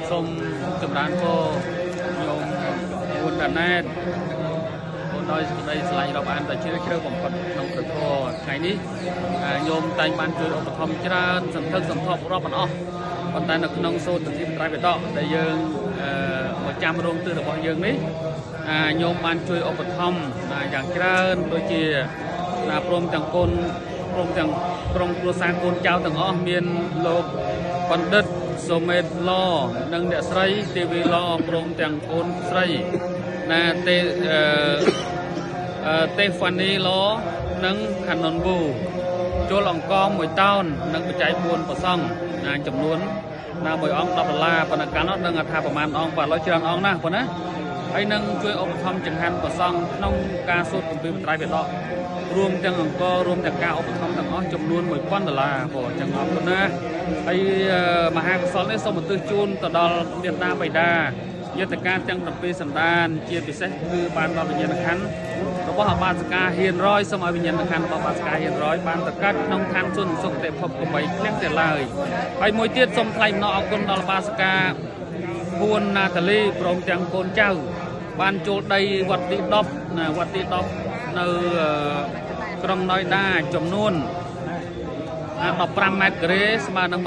សូមចម្រើនពរញោមមុនតាណែតដោយសេចក្តីស្រឡាញ់រាប់អានតែជ្រាលជ្រៅបំផុតក្នុងព្រះធម៌ថ្ងៃនេះញោមតែងបានជួយឧបត្ថម្ភច្រើនសន្ធឹកសន្ធាប់រាប់មិនអស់ប៉ុន្តែនៅក្នុងសូត្រទិដ្ឋិត្រៃបិដកដែលយើងមកចាំរោងទិសរបស់យើងនេះញោមបានជួយឧបត្ថម្ភយ៉ាងច្រើនដូចជាព្រមទាំងកូនព្រមទាំងក្រុមគ្រួសារកូនចៅទាំងអស់មានលោកបណ្ឌិតសូមេតឡនិងអ្នកស្រីទេវីឡព្រមទាំងកូនស្រីទេហ្វានីឡនិងខាណុនវូចូលអង្គ1តោននិងបច្ច័យ4ប្រសង់ចំនួនមួយអង្គ$10ប៉ុន្តែកាលនោះដឹងថាប្រមាណអង្គបាទច្រើនអង្គណាស់ប៉ុណ្ណាហើយនឹងជួយឧបត្ថម្ភចង្ហាន់ប្រសង់ក្នុងការសូត្រគម្ពីរត្រៃបិដករួមទាំងអង្គរួមទាំងការឧបត្ថម្ភទាំងអស់ចំនួន$1000បងចឹងអរគុណណាហើយមហាកុសលនេះសូមឧទ្ទិសជូនទៅដល់មេត្តាបិតាយន្តការទាំង7សន្តានជាពិសេសគឺបានដល់វិញ្ញាណក្ខន្ធរបស់អបាសិកាហ៊ានរយសូមឲ្យវិញ្ញាណក្ខន្ធរបស់អបាសិកាហ៊ានរយបានទៅកើតក្នុងឋានសួគ៌សុគតិភពកុំបីឃ្លាំងតែឡើយហើយមួយទៀតសូមថ្លែងអំណរអគុណដល់អបាសិកាពួនណាតាលីព្រមទាំងកូនចៅបានចូលដីវត្តទី10វត្តទី10នៅក្រុងណយដាចំនួន15ម៉ែត្រការ៉េស្មើនឹង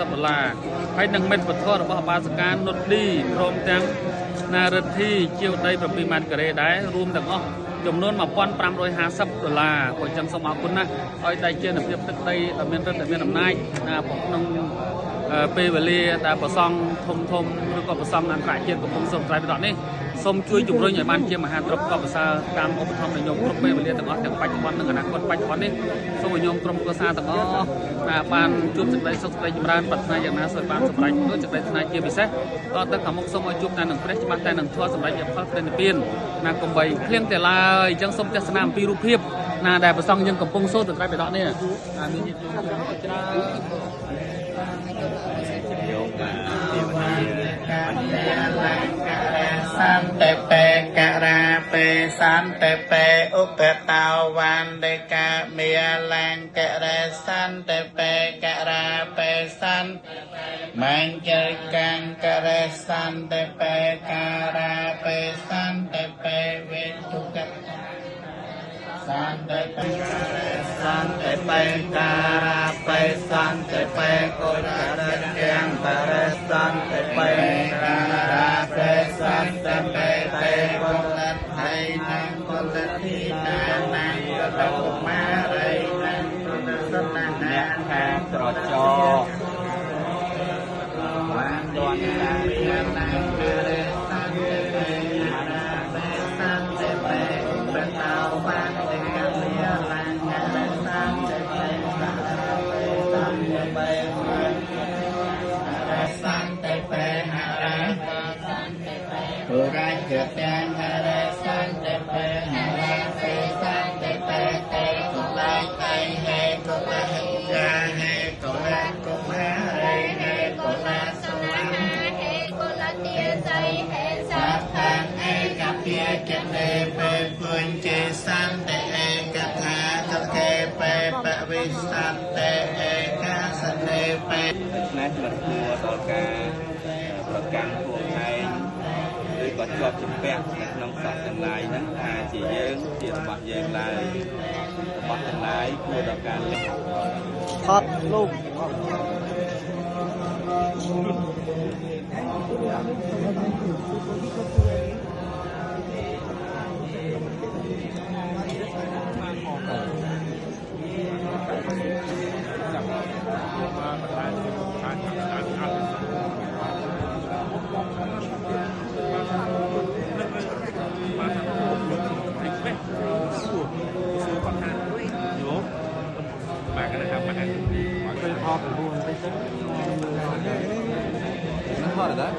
$1050ហើយនឹងមិត្តពធរបស់អបាសិកានុតឌីព្រមទាំងនារិទ្ធីជាវដី7ម៉ែត្រការ៉េដែររួមទាំងអស់ចំនួន$1550ព្រោះអញ្ចឹងសូមអរគុណណាស់ឲ្យដៃជាភាពទឹកដីដែលមានរដ្ឋមានអំណាចក្នុងពេលវេលាដែលប្រសង់ធំឬក៏ប្រសង់អន្តរជាតិកំពុងសូមត្រៃបិដកនេះសូមជួយជំរុញឲ្យបានជាមហាទ្រព្យក៏ប្រសើរតាមឧបត្ថម្ភនៃញោមគ្រប់ពេលវេលាទាំងអស់ទាំងបច្ចុប្បន្ននិងអនាគតបច្ចុប្បន្ននេះសូមឲ្យញោមក្រុមគ្រួសារទាំងអស់បានជួបសេចក្តីសុខសេចក្តីចម្រើនប្រាថ្នាយ៉ាងណាសូមបានសម្រេចដូចសេចក្តីថ្នាក់ជាពិសេសតទៅខាងមុខសូមឲ្យជួបតែនឹងព្រះច្បាស់តែនឹងធម៌សម្រេចជាផលព្រះនិព្វានណាកុំបីឃ្លៀងតែឡើយអញ្ចឹងសូមទស្សនាអំពីរូបភាពដែលប្រសង់យើងកំពុងសូត្រត្រៃបិដកនេះមានញាតិញោមច្រើនសន្តិបេករាបេសន្តិបេឧបតោវណ្ដេកាមេលង្ករេសន្តិបេករាបេសន្តិមញ្ជកង្ករេសន្តិបេការាបេសន្តិបេវេទុកតសន្តិបេសន្តិបេការាបេសន្តិបេកុលរៈទាំងបរិសន្តិបេការាបេសន្តិបេទេវលិតហើយនឹងកុលធីតានាយកតកុមារីនឹងសន្តាអ្នកខាងត្រចបានដនតាមាននាងរេសន្តិបេការាបេសន្តិបេឧបតោបានទេកមេលង្ករេសន្តិបេការាបេសន្តិបេសន្តិបេហរៈពុរាជទាំងហរៈសន្តិបេហរៈពេសន្តិបេតេកុលៃតៃហេកុលហិយាហេកុលកុមារីហេកុលសវណ្ណហេកុលទាស័យហេសាខានឯកភាចនេពេពុញ្ជេសន្តិឯកថាកខេពេបវិសន្តិឯកាសនេពេនេះមិនគួរដល់ការប្រកាន់ខ្លួនឯងឬក៏ជាប់ជំពាក់នៅក្នុងសត្វទាំងឡាយហ្នឹងថាជាយើងជារបស់យើងឡើយរបស់ទាំងឡាយគួរដល់ការលះថតលោកThôi rồi đó.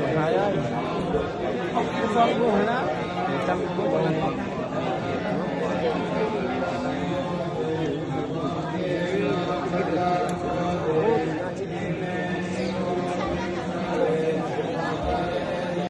Thôi rồi. Không có luôn rồi đó.